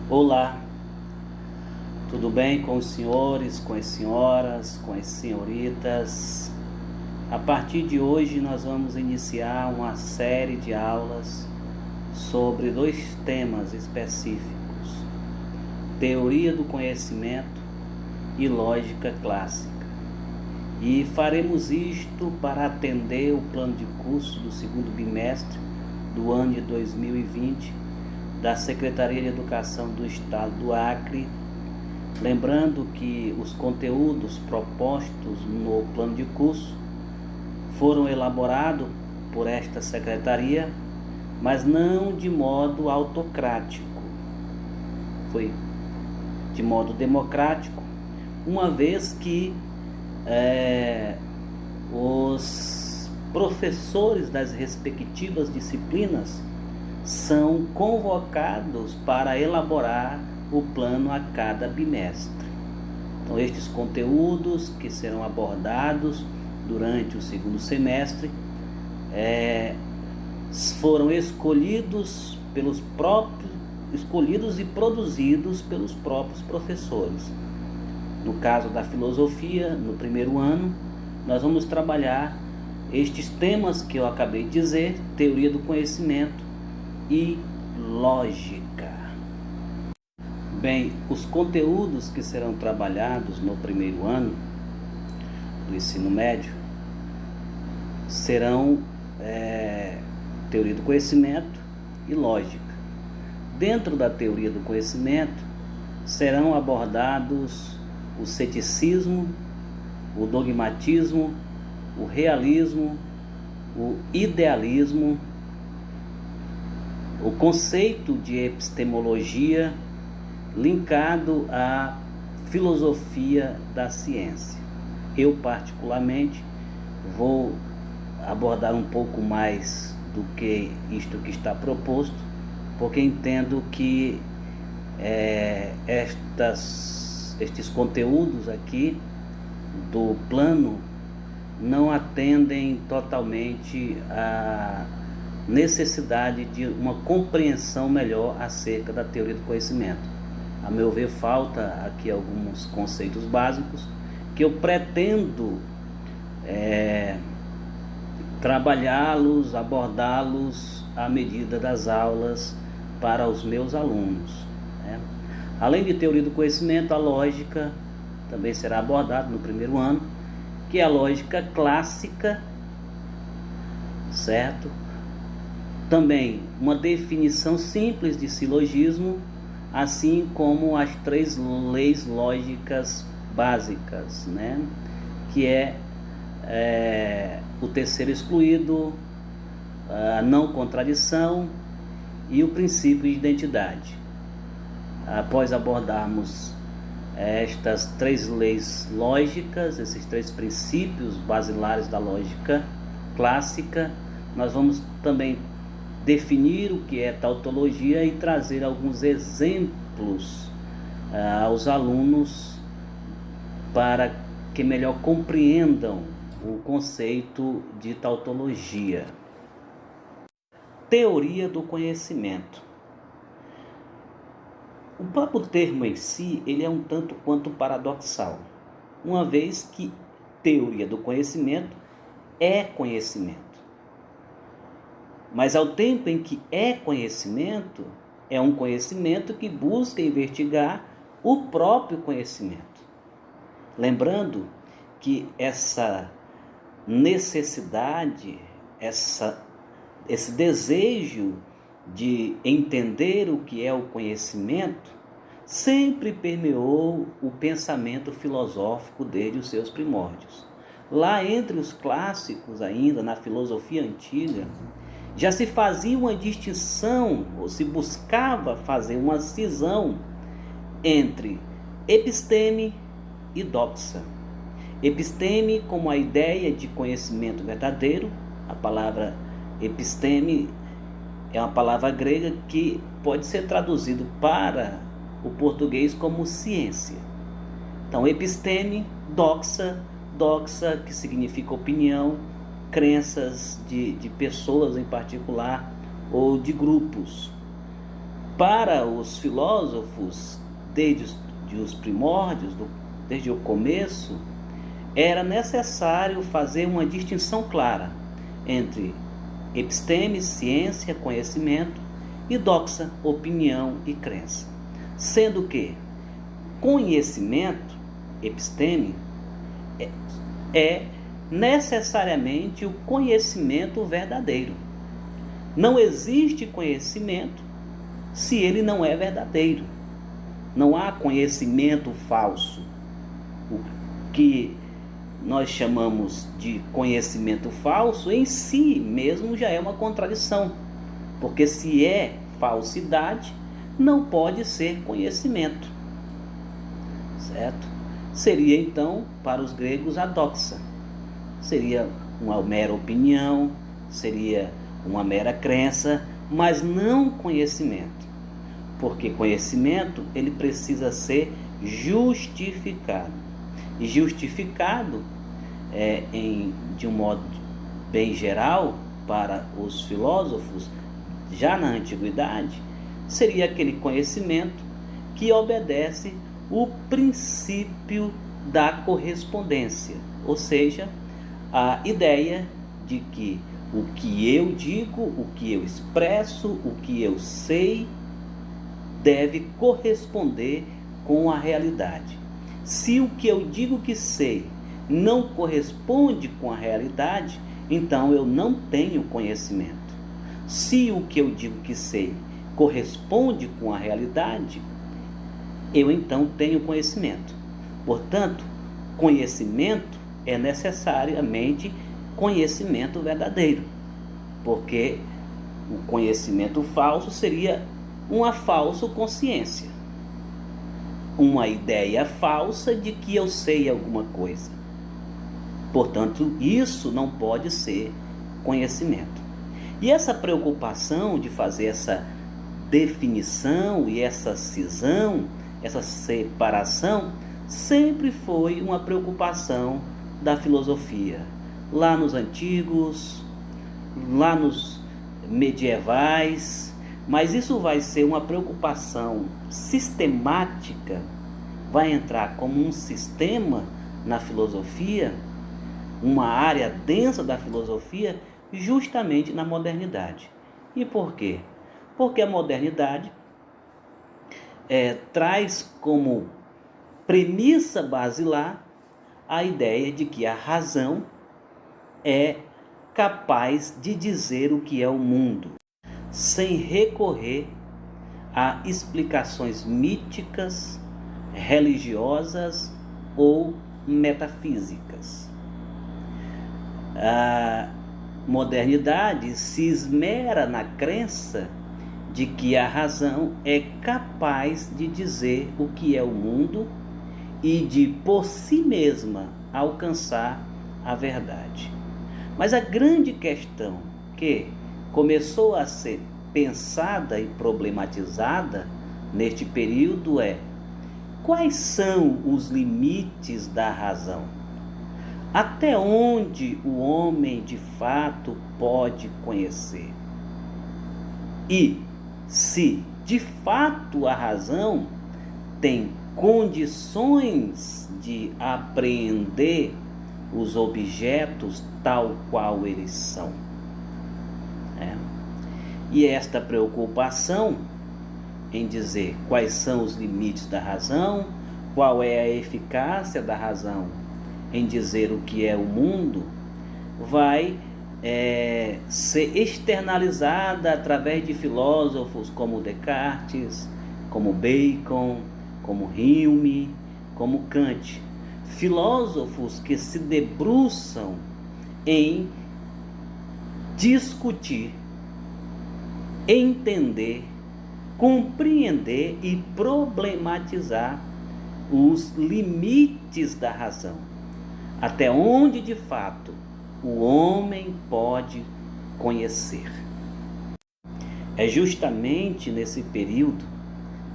Olá, tudo bem com os senhores, com as senhoras, com as senhoritas? A partir de hoje nós vamos iniciar uma série de aulas sobre dois temas específicos: teoria do conhecimento e lógica clássica. E faremos isto para atender o plano de curso do segundo bimestre do ano de 2020 da Secretaria de Educação do Estado do Acre. Lembrando que os conteúdos propostos no plano de curso foram elaborados por esta secretaria, mas não de modo autocrático. Foi de modo democrático, uma vez que os professores das respectivas disciplinas são convocados para elaborar o plano a cada bimestre. Então, estes conteúdos que serão abordados durante o segundo semestre foram escolhidos e produzidos pelos próprios professores. No caso da filosofia, no primeiro ano, nós vamos trabalhar estes temas que eu acabei de dizer: teoria do conhecimento e lógica. Bem, os conteúdos que serão trabalhados no primeiro ano do ensino médio serão teoria do conhecimento e lógica. Dentro da teoria do conhecimento serão abordados o ceticismo, o dogmatismo, o realismo, o idealismo, o conceito de epistemologia linkado à filosofia da ciência. Eu, particularmente, vou abordar um pouco mais do que isto que está proposto, porque entendo que estes conteúdos aqui do plano não atendem totalmente à necessidade de uma compreensão melhor acerca da teoria do conhecimento. A meu ver, falta aqui alguns conceitos básicos que eu pretendo trabalhá-los, abordá-los à medida das aulas para os meus alunos, né? Além de teoria do conhecimento, a lógica também será abordada no primeiro ano, que é a lógica clássica, certo? Também uma definição simples de silogismo, assim como as 3 leis lógicas básicas, né? Que o terceiro excluído, a não contradição e o princípio de identidade. Após abordarmos estas 3 leis lógicas, esses 3 princípios basilares da lógica clássica, nós vamos também definir o que é tautologia e trazer alguns exemplos aos alunos para que melhor compreendam o conceito de tautologia. Teoria do conhecimento. O próprio termo em si, ele é um tanto quanto paradoxal, uma vez que teoria do conhecimento é conhecimento. Mas ao tempo em que é conhecimento, é um conhecimento que busca investigar o próprio conhecimento. Lembrando que essa necessidade, esse desejo de entender o que é o conhecimento sempre permeou o pensamento filosófico desde os seus primórdios. Lá entre os clássicos ainda, na filosofia antiga, já se fazia uma distinção, ou se buscava fazer uma cisão entre episteme e doxa. Episteme como a ideia de conhecimento verdadeiro. A palavra episteme é uma palavra grega que pode ser traduzido para o português como ciência. Então, episteme, doxa que significa opinião, crenças de pessoas em particular ou de grupos. Para os filósofos, desde os primórdios, desde o começo, era necessário fazer uma distinção clara entre episteme, ciência, conhecimento, e doxa, opinião e crença. Sendo que conhecimento, episteme, é necessariamente o conhecimento verdadeiro. Não existe conhecimento se ele não é verdadeiro. Não há conhecimento falso. O que nós chamamos de conhecimento falso em si mesmo já é uma contradição, porque se é falsidade, não pode ser conhecimento, certo? Seria então, para os gregos, a doxa. Seria uma mera opinião, seria uma mera crença, mas não conhecimento, porque conhecimento ele precisa ser justificado, e justificado de um modo bem geral para os filósofos já na antiguidade, seria aquele conhecimento que obedece o princípio da correspondência, ou seja, a ideia de que o que eu digo, o que eu expresso, o que eu sei, deve corresponder com a realidade. Se o que eu digo que sei não corresponde com a realidade, então eu não tenho conhecimento. Se o que eu digo que sei corresponde com a realidade, eu então tenho conhecimento. Portanto, conhecimento é necessariamente conhecimento verdadeiro, porque o conhecimento falso seria uma falsa consciência, uma ideia falsa de que eu sei alguma coisa. Portanto, isso não pode ser conhecimento. E essa preocupação de fazer essa definição e essa cisão, essa separação, sempre foi uma preocupação da filosofia. Lá nos antigos, lá nos medievais, mas isso vai ser uma preocupação sistemática, vai entrar como um sistema na filosofia, uma área densa da filosofia, justamente na modernidade. E por quê? Porque a modernidade traz como premissa basilar a ideia de que a razão é capaz de dizer o que é o mundo, sem recorrer a explicações míticas, religiosas ou metafísicas. A modernidade se esmera na crença de que a razão é capaz de dizer o que é o mundo e de, por si mesma, alcançar a verdade. Mas a grande questão que começou a ser pensada e problematizada neste período é: quais são os limites da razão? Até onde o homem de fato pode conhecer? E se de fato a razão tem condições de apreender os objetos tal qual eles são. E esta preocupação em dizer quais são os limites da razão, qual é a eficácia da razão em dizer o que é o mundo, vai ser externalizada através de filósofos como Descartes, como Bacon, como Hume, como Kant. Filósofos que se debruçam em discutir, entender, compreender e problematizar os limites da razão. Até onde de fato o homem pode conhecer. É justamente nesse período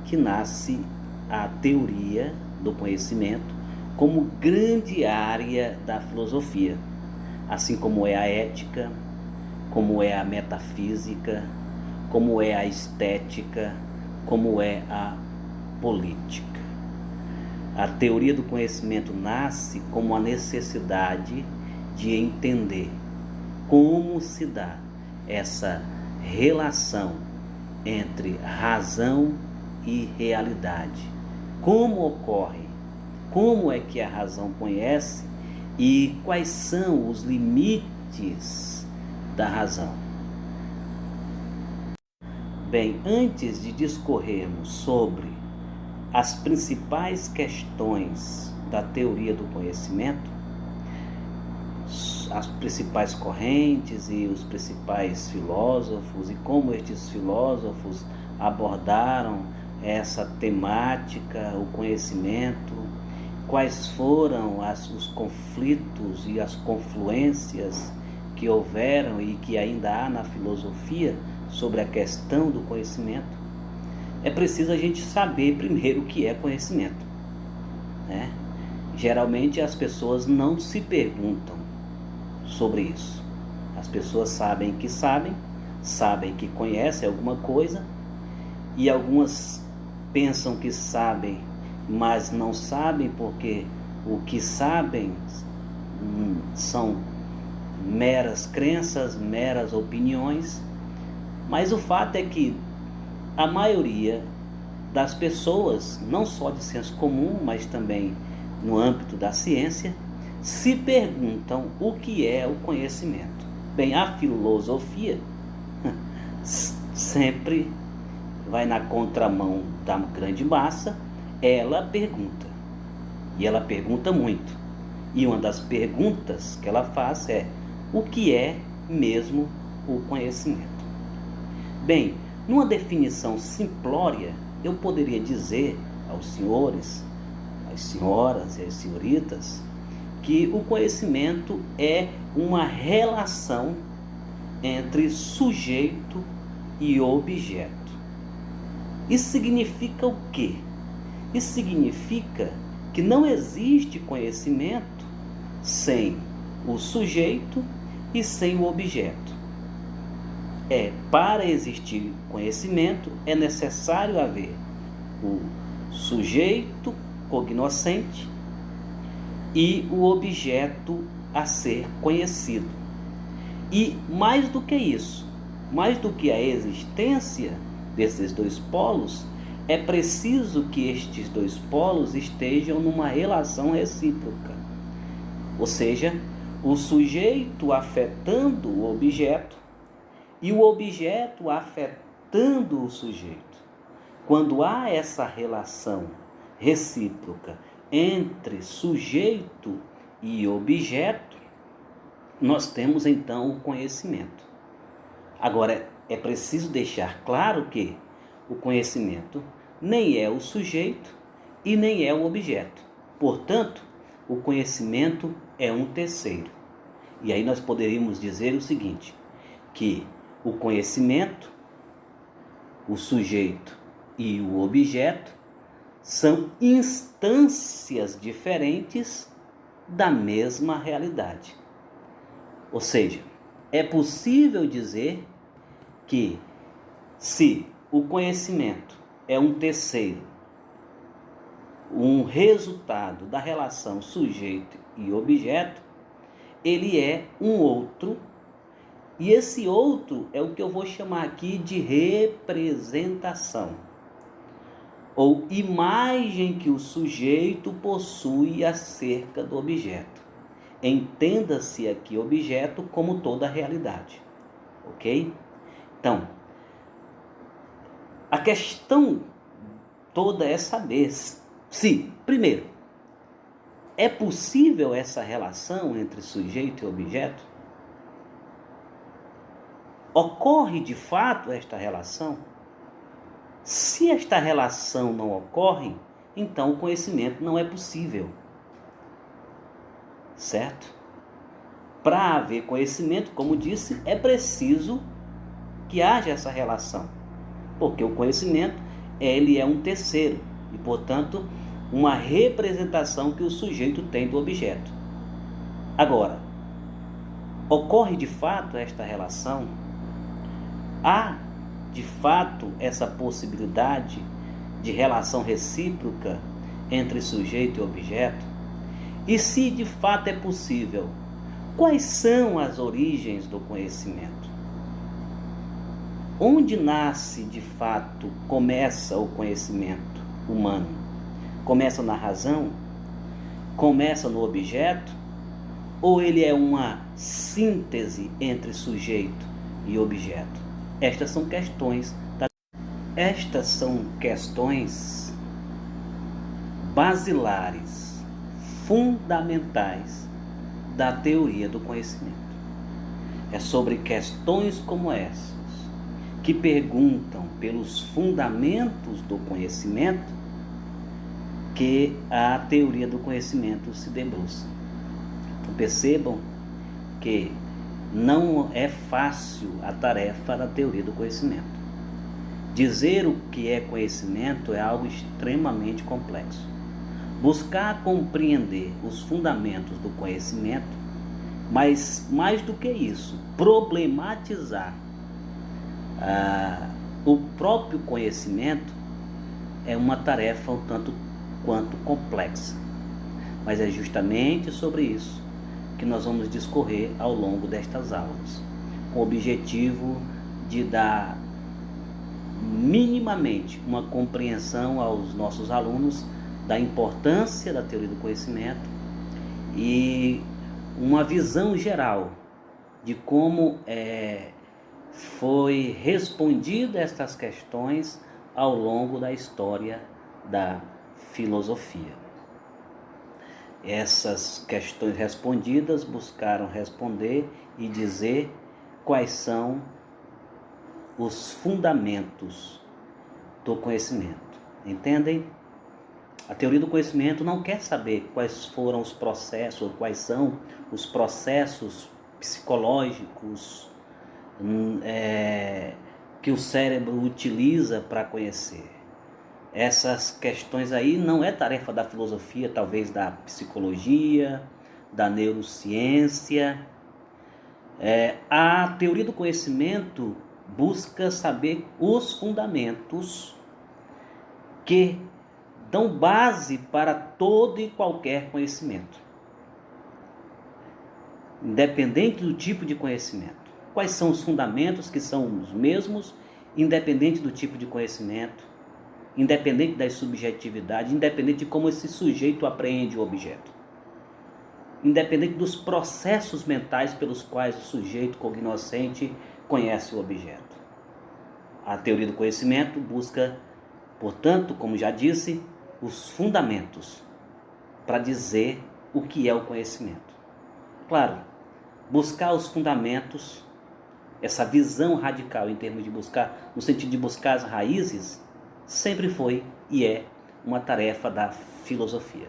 que nasce a teoria do conhecimento como grande área da filosofia, assim como é a ética, como é a metafísica, como é a estética, como é a política. A teoria do conhecimento nasce como a necessidade de entender como se dá essa relação entre razão e realidade. Como ocorre? Como é que a razão conhece e quais são os limites da razão? Bem, antes de discorrermos sobre as principais questões da teoria do conhecimento, as principais correntes e os principais filósofos e como estes filósofos abordaram essa temática, o conhecimento, quais foram os conflitos e as confluências que houveram e que ainda há na filosofia sobre a questão do conhecimento, é preciso a gente saber primeiro o que é conhecimento, né? Geralmente as pessoas não se perguntam sobre isso. As pessoas sabem que conhecem alguma coisa, e algumas pensam que sabem, mas não sabem, porque o que sabem são meras crenças, meras opiniões. Mas o fato é que a maioria das pessoas, não só de senso comum, mas também no âmbito da ciência, se perguntam o que é o conhecimento. Bem, a filosofia sempre vai na contramão da grande massa. Ela pergunta, e ela pergunta muito. E uma das perguntas que ela faz é: o que é mesmo o conhecimento? Bem, numa definição simplória, eu poderia dizer aos senhores, às senhoras e às senhoritas, que o conhecimento é uma relação entre sujeito e objeto. Isso significa o quê? Isso significa que não existe conhecimento sem o sujeito e sem o objeto. Para existir conhecimento, é necessário haver o sujeito cognoscente e o objeto a ser conhecido. E mais do que isso, mais do que a existência desses dois polos, é preciso que estes dois polos estejam numa relação recíproca. Ou seja, o sujeito afetando o objeto e o objeto afetando o sujeito. Quando há essa relação recíproca entre sujeito e objeto, nós temos então o conhecimento. Agora, é preciso deixar claro que o conhecimento nem é o sujeito e nem é o objeto. Portanto, o conhecimento é um terceiro. E aí nós poderíamos dizer o seguinte, que o conhecimento, o sujeito e o objeto são instâncias diferentes da mesma realidade. Ou seja, é possível dizer que se o conhecimento é um terceiro, um resultado da relação sujeito e objeto, ele é um outro, e esse outro é o que eu vou chamar aqui de representação, ou imagem que o sujeito possui acerca do objeto. Entenda-se aqui objeto como toda a realidade, ok? Então, a questão toda é saber se, primeiro, é possível essa relação entre sujeito e objeto? Ocorre de fato esta relação? Se esta relação não ocorre, então o conhecimento não é possível. Certo? Para haver conhecimento, como disse, é preciso que haja essa relação. Porque o conhecimento, ele é um terceiro e, portanto, uma representação que o sujeito tem do objeto. Agora, ocorre de fato esta relação? Há de fato essa possibilidade de relação recíproca entre sujeito e objeto? E se de fato é possível, quais são as origens do conhecimento? Onde nasce de fato, começa o conhecimento humano? Começa na razão? Começa no objeto? Ou ele é uma síntese entre sujeito e objeto? Estas são questões basilares, fundamentais da teoria do conhecimento. É sobre questões como essas, que perguntam pelos fundamentos do conhecimento, que a teoria do conhecimento se debruça. Então percebam que não é fácil a tarefa da teoria do conhecimento. Dizer o que é conhecimento é algo extremamente complexo. Buscar compreender os fundamentos do conhecimento, mas mais do que isso, problematizar o próprio conhecimento é uma tarefa um tanto quanto complexa. Mas é justamente sobre isso que nós vamos discorrer ao longo destas aulas, com o objetivo de dar minimamente uma compreensão aos nossos alunos da importância da teoria do conhecimento e uma visão geral de como foi respondida estas questões ao longo da história da filosofia. Essas questões respondidas buscaram responder e dizer quais são os fundamentos do conhecimento. Entendem? A teoria do conhecimento não quer saber quais foram os processos, ou quais são os processos psicológicos que o cérebro utiliza para conhecer. Essas questões aí não é tarefa da filosofia, talvez da psicologia, da neurociência. A teoria do conhecimento busca saber os fundamentos que dão base para todo e qualquer conhecimento, independente do tipo de conhecimento. Quais são os fundamentos que são os mesmos, independente do tipo de conhecimento, independente das subjetividades, independente de como esse sujeito apreende o objeto, independente dos processos mentais pelos quais o sujeito cognoscente conhece o objeto. A teoria do conhecimento busca, portanto, como já disse, os fundamentos para dizer o que é o conhecimento. Claro, buscar os fundamentos, essa visão radical em termos de buscar, no sentido de buscar as raízes, sempre foi e é uma tarefa da filosofia.